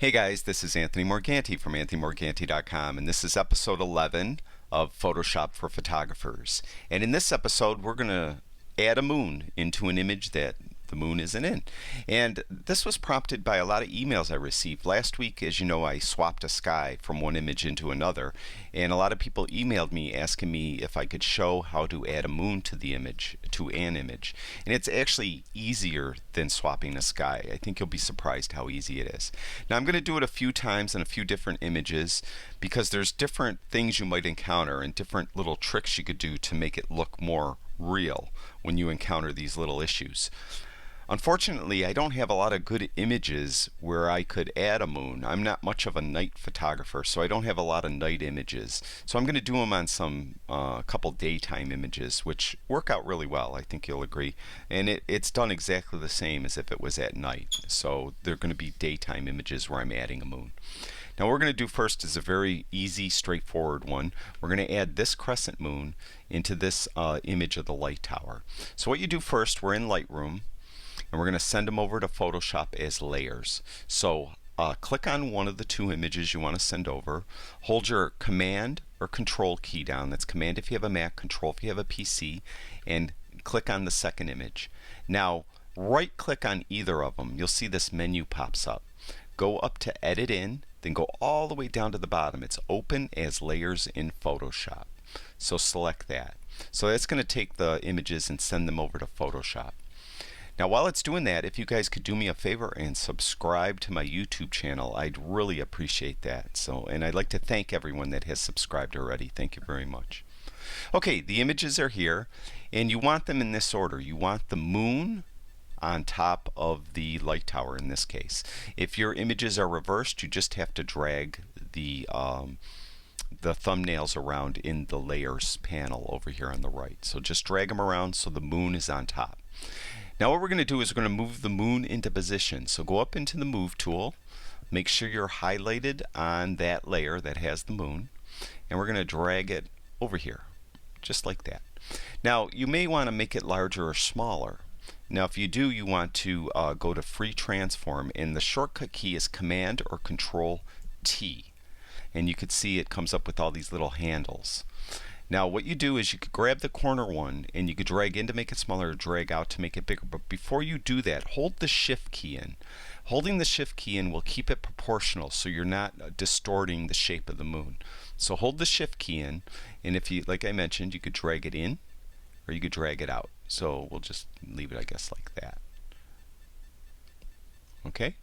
Hey guys, this is Anthony Morganti from anthonymorganti.com, and this is episode 11 of Photoshop for Photographers. And in this episode, we're going to add a moon into an image that the moon isn't in. And this was prompted by a lot of emails I received. Last week, as you know, I swapped a sky from one image into another, and a lot of people emailed me asking me if I could show how to add a moon to the image, to an image. And it's actually easier than swapping a sky. I think you'll be surprised how easy it is. Now I'm going to do it a few times in a few different images because there's different things you might encounter and different little tricks you could do to make it look more real when you encounter these little issues. Unfortunately, I don't have a lot of good images where I could add a moon. I'm not much of a night photographer, so I don't have a lot of night images. So I'm going to do them on some couple daytime images, which work out really well, I think you'll agree. And it's done exactly the same as if it was at night. So they're going to be daytime images where I'm adding a moon. Now what we're going to do first is a very easy, straightforward one. We're going to add this crescent moon into this image of the light tower. So what you do first, we're in Lightroom, and we're going to send them over to Photoshop as layers. So click on one of the two images you want to send over. Hold your Command or Control key down. That's Command if you have a Mac, Control if you have a PC, and click on the second image. Now right click on either of them. You'll see this menu pops up. Go up to Edit In, then go all the way down to the bottom. It's Open as Layers in Photoshop. So select that. So that's going to take the images and send them over to Photoshop. Now while it's doing that, if you guys could do me a favor and subscribe to my YouTube channel, I'd really appreciate that. And I'd like to thank everyone that has subscribed already. Thank you very much. Okay, the images are here, and you want them in this order. You want the moon on top of the light tower in this case. If your images are reversed, you just have to drag the thumbnails around in the layers panel over here on the right. So just drag them around so the moon is on top. Now what we're going to do is we're going to move the moon into position. So go up into the Move tool, make sure you're highlighted on that layer that has the moon, and we're going to drag it over here, just like that. Now you may want to make it larger or smaller. Now if you do, you want to go to Free Transform, and the shortcut key is Command or Control T. And you could see it comes up with all these little handles. Now what you do is you could grab the corner one and you could drag in to make it smaller or drag out to make it bigger. But before you do that, hold the Shift key in. Holding the Shift key in will keep it proportional so you're not distorting the shape of the moon. So hold the Shift key in, and if you, like I mentioned, you could drag it in or you could drag it out. So we'll just leave it, I guess, like that. Okay?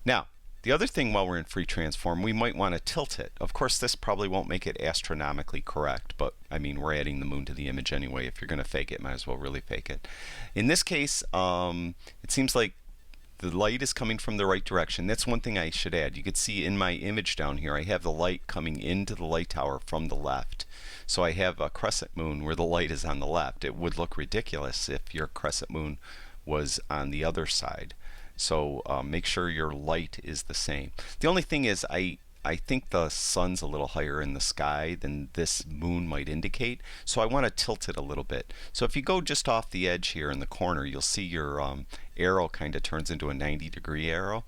Now the other thing, while we're in Free Transform, we might want to tilt it. Of course, this probably won't make it astronomically correct, but I mean, we're adding the moon to the image anyway. If you're going to fake it, might as well really fake it. In this case, it seems like the light is coming from the right direction. That's one thing I should add. You can see in my image down here, I have the light coming into the light tower from the left. So I have a crescent moon where the light is on the left. It would look ridiculous if your crescent moon was on the other side. So make sure your light is the same. The only thing is I think the sun's a little higher in the sky than this moon might indicate, so I want to tilt it a little bit. So if you go just off the edge here in the corner, you'll see your arrow kind of turns into a 90-degree arrow,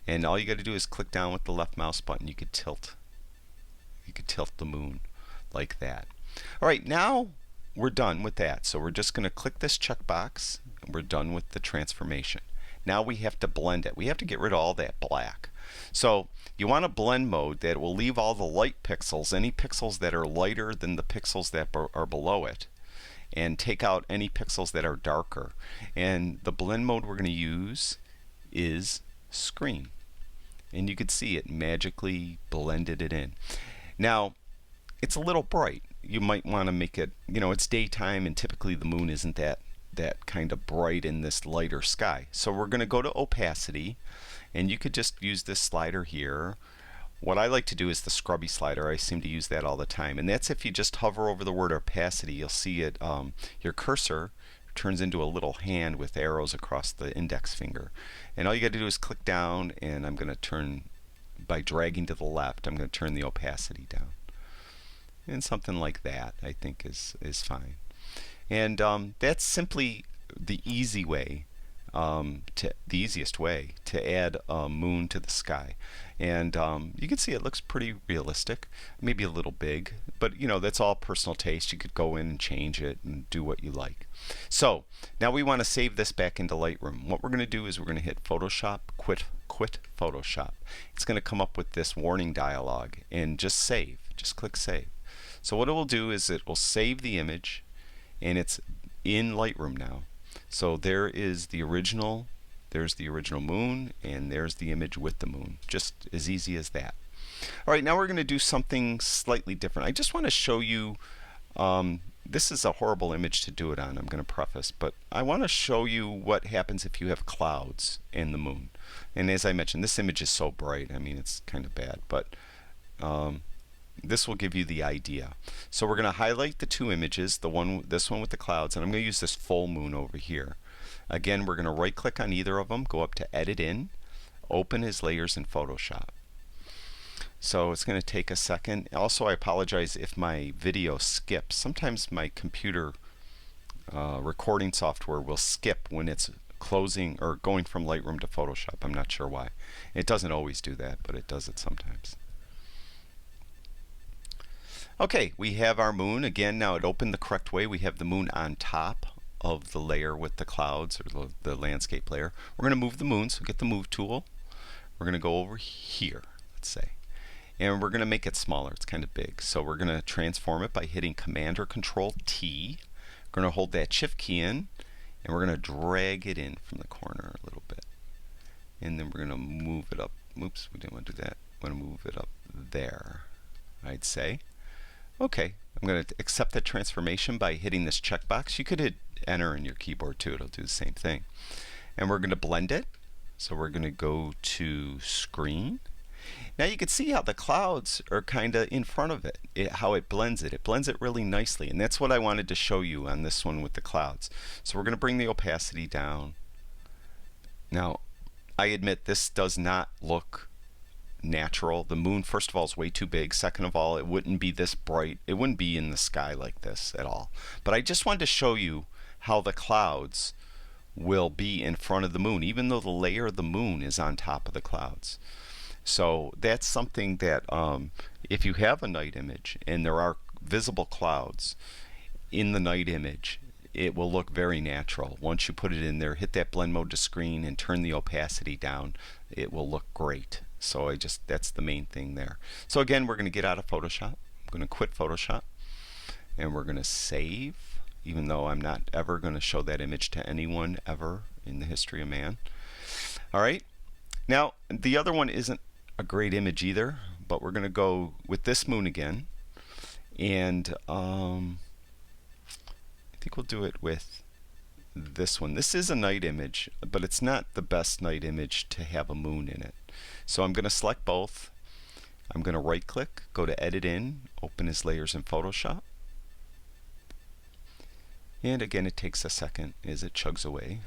and all you got to do is click down with the left mouse button. You could tilt the moon like that. Alright, now we're done with that. So we're just going to click this checkbox and we're done with the transformation. Now we have to blend it. We have to get rid of all that black. So you want a blend mode that will leave all the light pixels, any pixels that are lighter than the pixels that are below it, and take out any pixels that are darker. And the blend mode we're going to use is Screen. And you can see it magically blended it in. Now it's a little bright. You might want to make it, it's daytime and typically the moon isn't that kind of bright in this lighter sky. So we're going to go to Opacity, and you could just use this slider here. What I like to do is the Scrubby Slider. I seem to use that all the time, and that's if you just hover over the word opacity, you'll see it, your cursor turns into a little hand with arrows across the index finger, and all you got to do is click down, and I'm going to turn, by dragging to the left, I'm going to turn the opacity down, and something like that I think is fine. And that's simply the easy way the easiest way to add a moon to the sky. And you can see it looks pretty realistic, maybe a little big, but you know, that's all personal taste. You could go in and change it and do what you like. So now we want to save this back into Lightroom. What we're going to do is we're going to hit Photoshop, quit Photoshop. It's going to come up with this warning dialog, and just save. Just click save. So what it will do is it will save the image, and it's in Lightroom now. So there is the original, there's the original moon, and there's the image with the moon. Just as easy as that. All right, now we're going to do something slightly different. I just want to show you, this is a horrible image to do it on, I'm going to preface, but I want to show you what happens if you have clouds and the moon. And as I mentioned, this image is so bright, I mean, it's kind of bad, but this will give you the idea. So we're going to highlight the two images, this one with the clouds, and I'm going to use this full moon over here. Again, we're going to right click on either of them, go up to Edit In, open as layers in Photoshop. So it's going to take a second. Also, I apologize if my video skips. Sometimes my computer recording software will skip when it's closing or going from Lightroom to Photoshop. I'm not sure why. It doesn't always do that, but it does it sometimes. Okay, we have our moon. Again, now it opened the correct way. We have the moon on top of the layer with the clouds, or the landscape layer. We're going to move the moon, so get the move tool. We're going to go over here, let's say. And we're going to make it smaller. It's kind of big. So we're going to transform it by hitting Command or Control T. We're going to hold that Shift key in, and we're going to drag it in from the corner a little bit. And then we're going to move it up. Oops, we didn't want to do that. I want to move it up there, I'd say. Okay, I'm going to accept that transformation by hitting this checkbox. You could hit Enter in your keyboard too. It'll do the same thing. And we're going to blend it. So we're going to go to Screen. Now you can see how the clouds are kind of in front of it, how it blends it. It blends it really nicely, and that's what I wanted to show you on this one with the clouds. So we're going to bring the opacity down. Now, I admit this does not look natural. The moon, first of all, is way too big. Second of all, it wouldn't be this bright. It wouldn't be in the sky like this at all. But I just wanted to show you how the clouds will be in front of the moon, even though the layer of the moon is on top of the clouds. So that's something that if you have a night image and there are visible clouds in the night image, it will look very natural. Once you put it in there, hit that blend mode to screen and turn the opacity down, it will look great. So that's the main thing there. So again, we're going to get out of Photoshop. I'm going to quit Photoshop, and we're going to save, even though I'm not ever going to show that image to anyone ever in the history of man. All right. Now, the other one isn't a great image either, but we're going to go with this moon again, and I think we'll do it with this one. This is a night image, but it's not the best night image to have a moon in it. So I'm going to select both. I'm going to right click, go to Edit In, open as layers in Photoshop, and again it takes a second as it chugs away.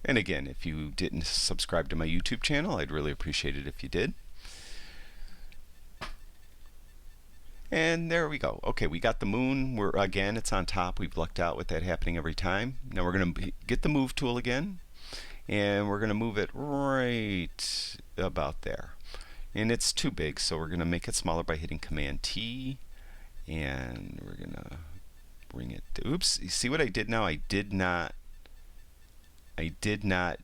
And again, if you didn't subscribe to my YouTube channel, I'd really appreciate it if you did. And there we go. Okay, we got the moon. Again, it's on top. We've lucked out with that happening every time. Now we're going to get the move tool again, and we're going to move it right about there. And it's too big, so we're going to make it smaller by hitting Command T, and we're going to bring it to, oops, you see what I did now? I did not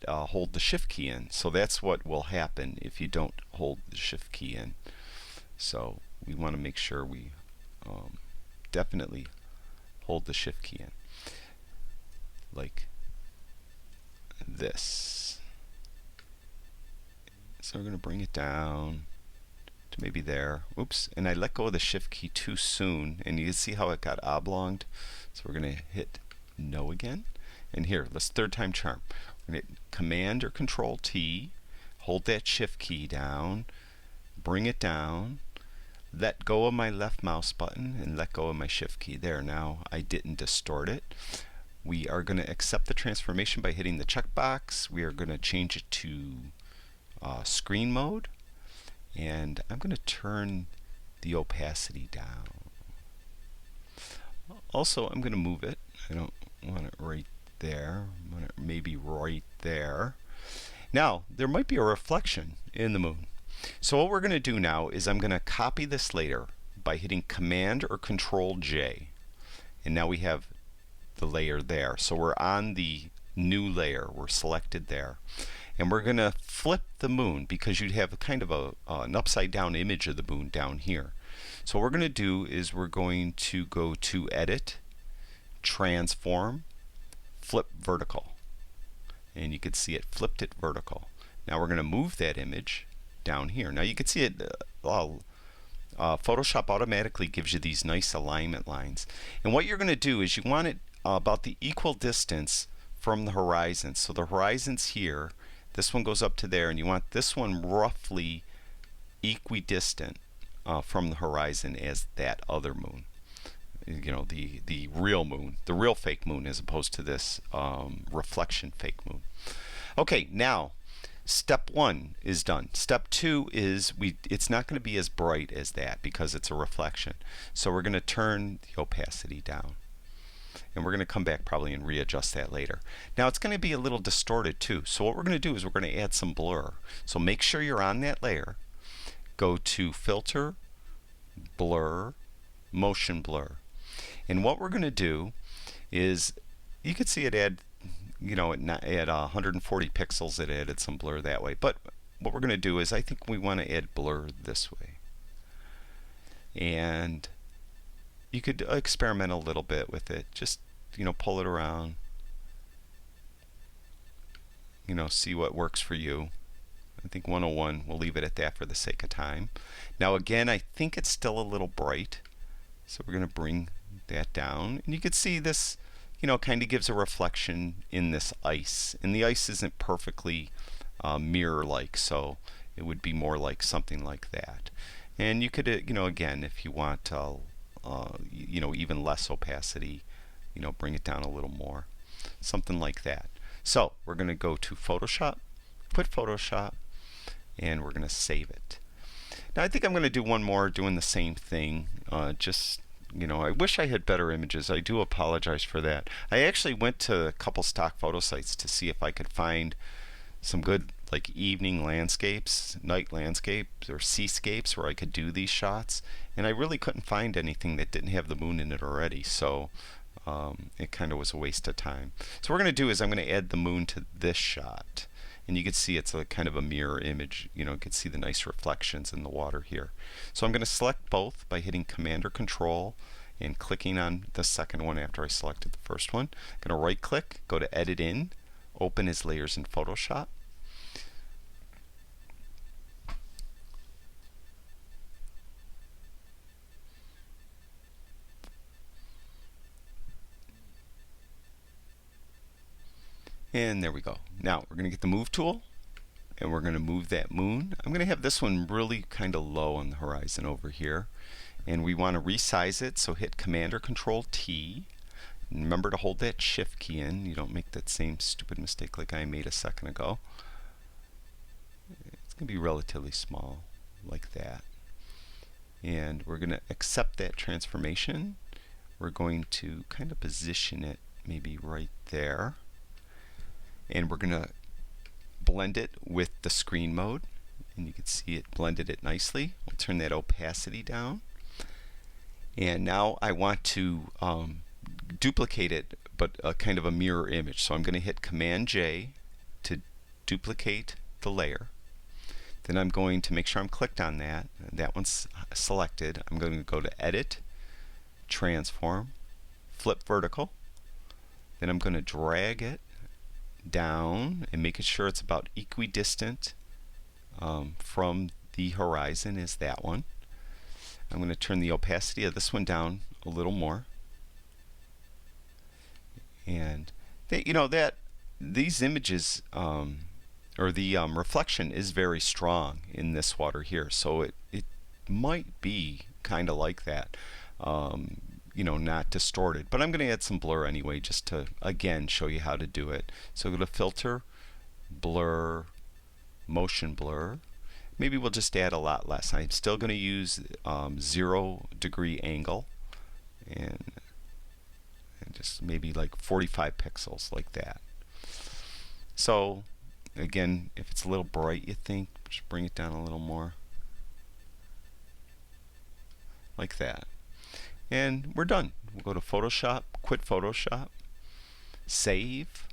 hold the Shift key in. So that's what will happen if you don't hold the Shift key in. So we want to make sure we definitely hold the Shift key in, like this. So we're going to bring it down to maybe there. Oops, and I let go of the Shift key too soon, and you can see how it got oblonged. So we're going to hit No again. And here, let's third time charm. We're going to hit Command or Control T, hold that Shift key down, bring it down, let go of my left mouse button, and let go of my Shift key. There, now I didn't distort it. We are going to accept the transformation by hitting the checkbox. We are going to change it to screen mode, and I'm going to turn the opacity down. Also, I'm going to move it. I don't want it right there. I want it maybe right there. Now, there might be a reflection in the moon. So what we're going to do now is I'm going to copy this layer by hitting Command or Control J. And now we have the layer there. So we're on the new layer. We're selected there. And we're going to flip the moon because you'd have kind of an upside down image of the moon down here. So what we're going to do is we're going to go to Edit, Transform, Flip Vertical. And you can see it flipped it vertical. Now we're going to move that image down here. Now you can see it, Photoshop automatically gives you these nice alignment lines. And what you're going to do is you want it about the equal distance from the horizon. So the horizon's here, this one goes up to there, and you want this one roughly equidistant from the horizon as that other moon. You know, the real moon, the real fake moon, as opposed to this reflection fake moon. Okay, now step 1 is done. Step 2 is it's not going to be as bright as that because it's a reflection. So we're going to turn the opacity down. And we're going to come back probably and readjust that later. Now it's going to be a little distorted too. So what we're going to do is we're going to add some blur. So make sure you're on that layer. Go to Filter, Blur, Motion Blur. And what we're going to do is, you can see it add, you know, at 140 pixels it added some blur that way. But what we're going to do is, I think we want to add blur this way. And you could experiment a little bit with it. Just, you know, pull it around. You know, see what works for you. I think 101, we'll leave it at that for the sake of time. Now again, I think it's still a little bright. So we're going to bring that down. And you can see this, you know, kind of gives a reflection in this ice. And the ice isn't perfectly mirror-like, so it would be more like something like that. And you could, you know, again, if you want, you know, even less opacity, you know, bring it down a little more. Something like that. So we're going to go to Photoshop, quit Photoshop, and we're going to save it. Now I think I'm going to do one more doing the same thing. Just, you know, I wish I had better images. I do apologize for that. I actually went to a couple stock photo sites to see if I could find some good, like, evening landscapes, night landscapes, or seascapes where I could do these shots. And I really couldn't find anything that didn't have the moon in it already. So it kind of was a waste of time. So what we're going to do is I'm going to add the moon to this shot. And you can see it's a kind of a mirror image. You know, you can see the nice reflections in the water here. So I'm going to select both by hitting Command or Control and clicking on the second one after I selected the first one. I'm going to right click, go to Edit In, Open as Layers in Photoshop. And there we go. Now we're going to get the Move tool, and we're going to move that moon. I'm going to have this one really kind of low on the horizon over here. And we want to resize it, so hit Command or Control T. And remember to hold that Shift key in. You don't make that same stupid mistake like I made a second ago. It's going to be relatively small, like that. And we're going to accept that transformation. We're going to kind of position it maybe right there. And we're going to blend it with the screen mode. And you can see it blended it nicely. We'll turn that opacity down. And now I want to duplicate it, but kind of a mirror image. So I'm going to hit Command J to duplicate the layer. Then I'm going to make sure I'm clicked on that. That one's selected. I'm going to go to Edit, Transform, Flip Vertical. Then I'm going to drag it down and making sure it's about equidistant from the horizon is that one. I'm going to turn the opacity of this one down a little more. And they, you know, that these images or the reflection is very strong in this water here, so it might be kind of like that. You know, not distorted, but I'm going to add some blur anyway just to again show you how to do it. So go to Filter, Blur, Motion Blur, maybe we'll just add a lot less. I'm still going to use 0-degree angle, and just maybe like 45 pixels, like that. So again, if it's a little bright, you think, just bring it down a little more, like that. And we're done. We'll go to Photoshop, quit Photoshop, save,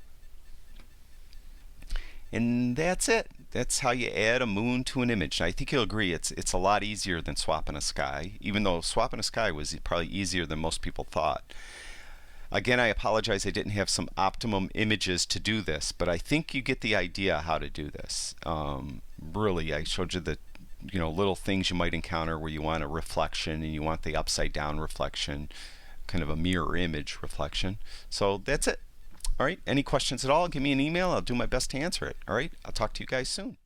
and that's it. That's how you add a moon to an image. And I think you'll agree it's a lot easier than swapping a sky, even though swapping a sky was probably easier than most people thought. Again, I apologize I didn't have some optimum images to do this, but I think you get the idea how to do this. Really, I showed you the little things you might encounter where you want a reflection and you want the upside down reflection, kind of a mirror image reflection. So that's it. All right, any questions at all, give me an email. I'll do my best to answer it. All right, I'll talk to you guys soon.